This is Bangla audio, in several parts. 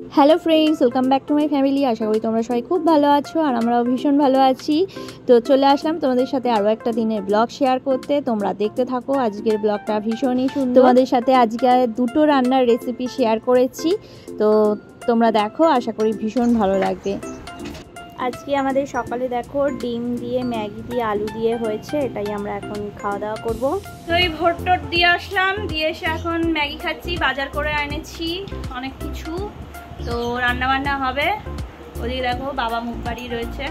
Hello friends, welcome back to my family. আশা করি তোমরা সবাই খুব ভালো আছো আর আমরাও ভীষণ ভালো আছি। তো চলে আসলাম তোমাদের সাথে আরও একটা দিনের ব্লগ শেয়ার করতে। তোমরা দেখতে থাকো। আজকের ব্লগটা ভীষণই সুন্দর। তোমাদের সাথে আজকে দুটো রান্নার রেসিপি শেয়ার করেছি, তো তোমরা দেখো, আশা করি ভীষণ ভালো লাগবে। আজকে আমাদের সকালে দেখো ডিম দিয়ে ম্যাগি দিয়ে আলু দিয়ে হয়েছে, এটাই আমরা এখন খাওয়া দাওয়া করব। তো এই ভোট টোট দিয়ে আসলাম, দিয়ে এসে এখন ম্যাগি খাচ্ছি। বাজার করে এনেছি অনেক কিছু, তো রান্না বান্না হবে। ওদিকে দেখো বাবা মুখ বাড়িয়ে রয়েছে,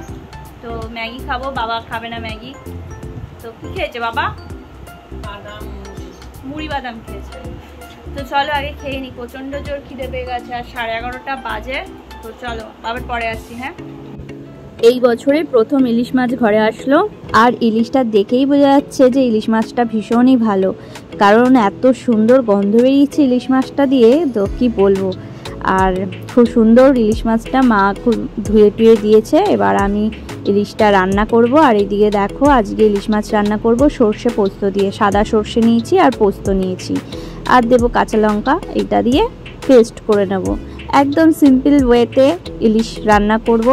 তো ম্যাগি খাবো। বাবা খাবে না ম্যাগি। তো কি খেয়েছে বাবা? মুড়ি বাদাম খেয়েছে। তো চলো আগে খেয়ে নি, প্রচণ্ড জোর খিদে পেয়ে গেছে আর 11:30 বাজে। তো চলো আবার পরে আসছি। হ্যাঁ, এই বছরে প্রথম ইলিশ মাছ ঘরে আসলো, আর ইলিশটা দেখেই বোঝা যাচ্ছে যে ইলিশ মাছটা ভীষণই ভালো, কারণ এত সুন্দর গন্ধ বেরিয়েছে ইলিশ মাছটা দিয়ে, তো কি বলবো। আর খুব সুন্দর ইলিশ মাছটা মা খুব ধুয়ে টুয়ে দিয়েছে। এবার আমি ইলিশটা রান্না করব। আর এইদিকে দেখো আজকে ইলিশ মাছ রান্না করব সর্ষে পোস্ত দিয়ে। সাদা সর্ষে নিয়েছি আর পোস্ত নিয়েছি, আর দেবো কাঁচা লঙ্কা। এটা দিয়ে পেস্ট করে নেব, একদম সিম্পল ওয়েতে ইলিশ রান্না করব।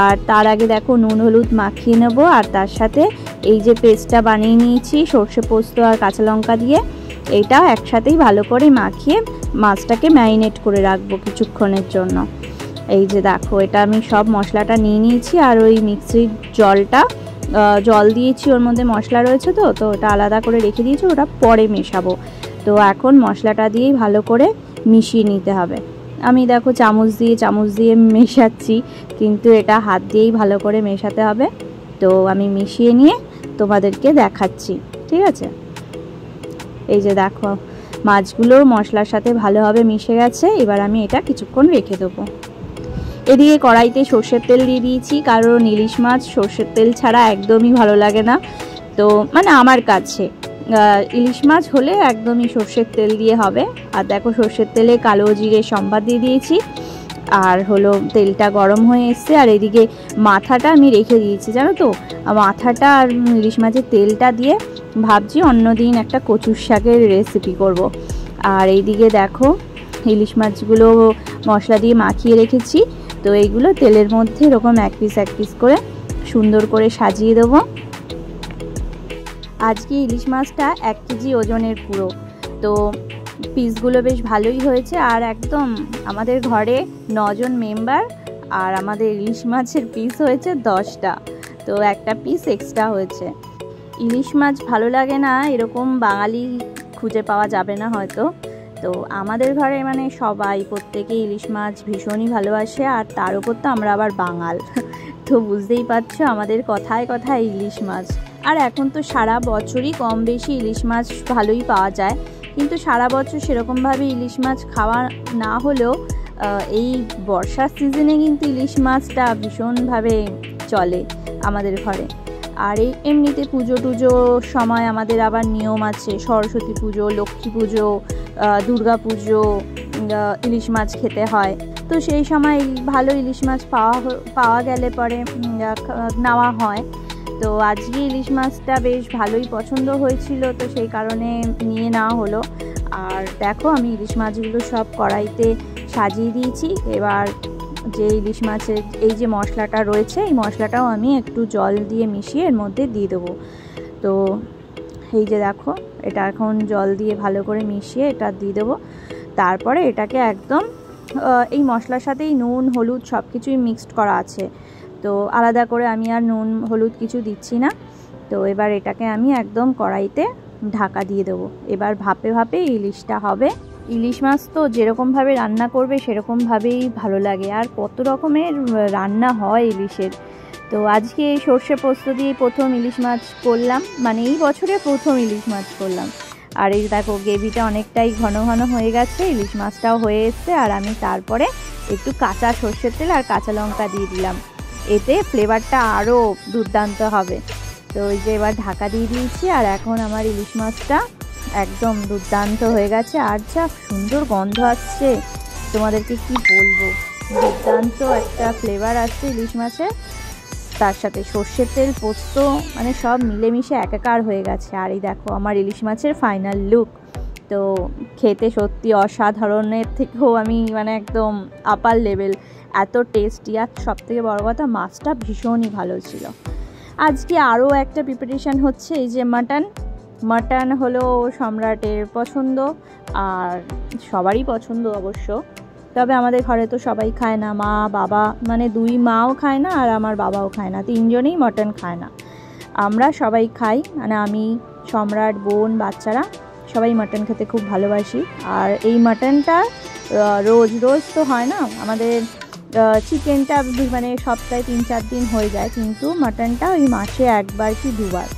আর তার আগে দেখো নুন হলুদ মাখিয়ে নেব, আর তার সাথে এই যে পেস্টটা বানিয়ে নিয়েছি সর্ষে পোস্ত আর কাঁচা লঙ্কা দিয়ে, এইটা একসাথেই ভালো করে মাখিয়ে মাছটাকে ম্যারিনেট করে রাখবো কিছুক্ষণের জন্য। এই যে দেখো এটা আমি সব মশলাটা নিয়ে নিয়েছি, আর ওই মিক্সির জল দিয়েছি, ওর মধ্যে মশলা রয়েছে, তো ওটা আলাদা করে রেখে দিয়েছি, ওটা পরে মেশাবো। তো এখন মশলাটা দিয়েই ভালো করে মিশিয়ে নিতে হবে। আমি দেখো চামচ দিয়ে মেশাচ্ছি, কিন্তু এটা হাত দিয়েই ভালো করে মেশাতে হবে। তো আমি মিশিয়ে নিয়ে তোমাদেরকে দেখাচ্ছি, ঠিক আছে? এই যে দেখো মাছগুলো মশলার সাথে ভালোভাবে মিশে গেছে। এবার আমি এটা কিছুক্ষণ রেখে দেবো। এদিকে কড়াইতে সর্ষের তেল দিয়ে দিয়েছি, কারণ ইলিশ মাছ সর্ষের তেল ছাড়া একদমই ভালো লাগে না। তো মানে আমার কাছে ইলিশ মাছ হলে একদমই সর্ষের তেল দিয়ে হবে। আর দেখো সর্ষের তেলে কালো জিরে সম্বাদ দিয়ে দিয়েছি, আর হলো তেলটা গরম হয়ে এসছে। আর এদিকে মাথাটা আমি রেখে দিয়েছি, জানো তো, মাথাটা আর ইলিশ মাছের তেলটা দিয়ে ভাবছি অন্যদিন একটা কচুর শাকের রেসিপি করব। আর এইদিকে দেখো ইলিশ মাছগুলো মশলা দিয়ে মাখিয়ে রেখেছি, তো এইগুলো তেলের মধ্যে এরকম এক পিস করে সুন্দর করে সাজিয়ে দেবো। আজকে ইলিশ মাছটা 1 কেজি ওজনের পুরো, তো পিসগুলো বেশ ভালোই হয়েছে। আর একদম আমাদের ঘরে 9 জন মেম্বার, আর আমাদের ইলিশ মাছের পিস হয়েছে 10টা, তো একটা পিস এক্সট্রা হয়েছে। ইলিশ মাছ ভালো লাগে না এরকম বাঙালি খুঁজে পাওয়া যাবে না হয়তো। তো আমাদের ঘরে মানে সবাই প্রত্যেকে ইলিশ মাছ ভীষণই ভালোবাসে, আর তার উপর তো আমরা আবার বাঙাল, তো বুঝতেই পারছো আমাদের কথায় কথায় ইলিশ মাছ। আর এখন তো সারা বছরই কম বেশি ইলিশ মাছ ভালোই পাওয়া যায়, কিন্তু সারা বছর সেরকমভাবে ইলিশ মাছ খাওয়া না হলেও এই বর্ষার সিজনে কিন্তু ইলিশ মাছটা ভীষণভাবে চলে আমাদের ঘরে। আর এই এমনিতে পুজো সময় আমাদের আবার নিয়ম আছে, সরস্বতী পুজো, লক্ষ্মী পুজো, দুর্গা পুজো, ইলিশ মাছ খেতে হয়। তো সেই সময় ভালো ইলিশ মাছ পাওয়া গেলে পরে নেওয়া হয়। তো আজকে ইলিশ মাছটা বেশ ভালোই পছন্দ হয়েছিল, তো সেই কারণে নিয়ে নেওয়া হলো। আর দেখো আমি ইলিশ মাছগুলো সব কড়াইতে সাজিয়ে দিয়েছি। এবার যে ইলিশ মাছের এই যে মশলাটা রয়েছে, এই মশলাটাও আমি একটু জল দিয়ে মিশিয়ে এর মধ্যে দিয়ে দেবো। তো এই যে দেখো এটা এখন জল দিয়ে ভালো করে মিশিয়ে এটা দিয়ে দেবো। তারপরে এটাকে একদম এই মশলার সাথেই নুন হলুদ সব কিছুই মিক্সড করা আছে, তো আলাদা করে আমি আর নুন হলুদ কিছু দিচ্ছি না। তো এবার এটাকে আমি একদম কড়াইতে ঢাকা দিয়ে দেবো। এবার ভাপে ভাপে ইলিশটা হবে। ইলিশ মাছ তো যেরকমভাবে রান্না করবে সেরকমভাবেই ভালো লাগে, আর কত রকমের রান্না হয় ইলিশের। তো আজকে এই সর্ষে পোস্ত দিয়ে প্রথম ইলিশ মাছ করলাম, মানে এই বছরে প্রথম ইলিশ মাছ করলাম। আর এই দেখো গ্রেভিটা অনেকটাই ঘন হয়ে গেছে, ইলিশ মাছটাও হয়ে এসছে। আর আমি তারপরে একটু কাঁচা সর্ষের তেল আর কাঁচা লঙ্কা দিয়ে দিলাম, এতে ফ্লেভারটা আরও দুর্দান্ত হবে। তো ওই যে এবার ঢাকা দিয়ে দিয়েছি, আর এখন আমার ইলিশ মাছটা একদম দুর্দান্ত হয়ে গেছে। আর যা সুন্দর গন্ধ আসছে তোমাদেরকে কি বলবো, দুর্দান্ত একটা ফ্লেভার আসছে ইলিশ মাছের। তার সাথে সর্ষের তেল পোস্ত মানে সব মিলেমিশে একাকার হয়ে গেছে। আর এই দেখো আমার ইলিশ মাছের ফাইনাল লুক। তো খেতে সত্যি অসাধারণের থেকেও আমি মানে একদম আপার লেভেল, এত টেস্টি। আর সবথেকে বড় কথা মাছটা ভীষণই ভালো ছিল। আজকে আরও একটা প্রিপারেশান হচ্ছে, এই যে মাটন হলো সম্রাটের পছন্দ আর সবারই পছন্দ অবশ্য, তবে আমাদের ঘরে তো সবাই খায় না, মা বাবা মানে দুই মাও খায় না আর আমার বাবাও খায় না, তিনজনেই মাটন খায় না। আমরা সবাই খাই, মানে আমি, সম্রাট, বোন, বাচ্চারা সবাই মাটন খেতে খুব ভালোবাসি। আর এই মাটনটা রোজ রোজ তো হয় না আমাদের, চিকেনটা মানে সপ্তাহে 3-4 দিন হয়ে যায়, কিন্তু মাটনটা ওই মাসে একবার কি দুবার।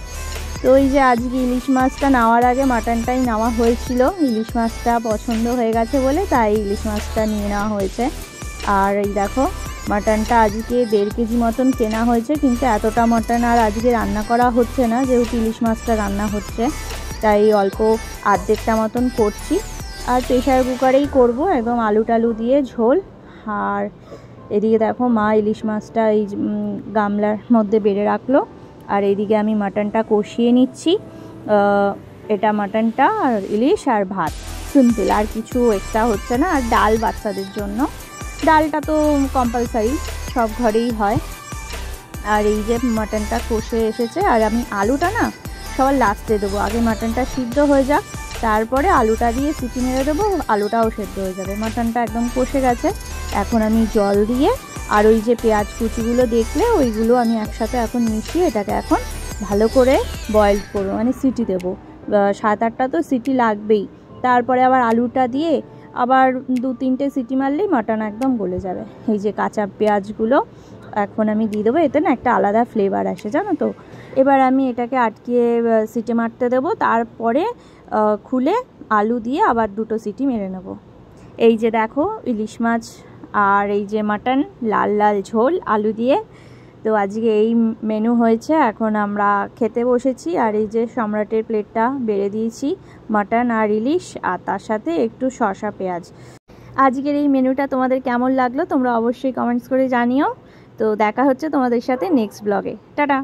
তো এই যে আজকে ইলিশ মাছটা নেওয়ার আগে মাটনটাই নেওয়া হয়েছিল, ইলিশ মাছটা পছন্দ হয়ে গেছে বলে তাই ইলিশ মাছটা নিয়ে নেওয়া হয়েছে। আর এই দেখো মাটনটা আজকে 1.5 কেজি মতন কেনা হয়েছে, কিন্তু এতটা মাটন আর আজকে রান্না করা হচ্ছে না, যেহেতু ইলিশ মাছটা রান্না হচ্ছে তাই অল্প অর্ধেকটা মতন করছি। আর প্রেশার কুকারেই করব, একদম আলু টালু দিয়ে ঝোল। আর এদিকে দেখো মা ইলিশ মাছটা এই গামলার মধ্যে বেড়ে রাখলো, আর এইদিকে আমি মাটনটা কষিয়ে নিচ্ছি। এটা মাটনটা আর ইলিশ আর ভাত, সিম্পল, আর কিছু এক্সট্রা হচ্ছে না। আর ডাল বাচ্চাদের জন্য, ডালটা তো কম্পালসারি সব ঘরেই হয়। আর এই যে মাটনটা কষে এসেছে, আর আমি আলুটা না সবার লাস্টে দেবো, আগে মাটনটা সিদ্ধ হয়ে যাক, তারপরে আলুটা দিয়ে সিটি মেরে দেবো, আলুটাও সেদ্ধ হয়ে যাবে। মাটনটা একদম কষে গেছে, এখন আমি জল দিয়ে আর ওই যে পেঁয়াজ কুচিগুলো দেখলে ওইগুলো আমি একসাথে এখন মিশিয়ে এটাকে এখন ভালো করে বয়েল করবো, মানে সিটি দেবো। 7-8টা তো সিটি লাগবেই, তারপরে আবার আলুটা দিয়ে আবার 2-3টে সিটি মারলেই মাটন একদম গলে যাবে। এই যে কাঁচা পেঁয়াজগুলো এখন আমি দিয়ে দেবো, এতে না একটা আলাদা ফ্লেভার আসে জানো তো। এবার আমি এটাকে আটকিয়ে সিটি মারতে দেবো, তারপরে খুলে আলু দিয়ে আবার 2টো সিটি মেরে নেব। এই যে দেখো ইলিশ মাছ আর এই যে মাটন, লাল লাল ঝোল আলু দিয়ে। তো আজকে এই মেনু হয়েছে, এখন আমরা খেতে বসেছি। আর এই যে সম্রাটের প্লেটটা বেড়ে দিয়েছি, মাটন আর ইলিশ, আর তার সাথে একটু শসা পেঁয়াজ। আজকের এই মেনুটা তোমাদের কেমন লাগলো তোমরা অবশ্যই কমেন্টস করে জানিও। তো দেখা হচ্ছে তোমাদের সাথে নেক্সট ব্লগে, টাটা।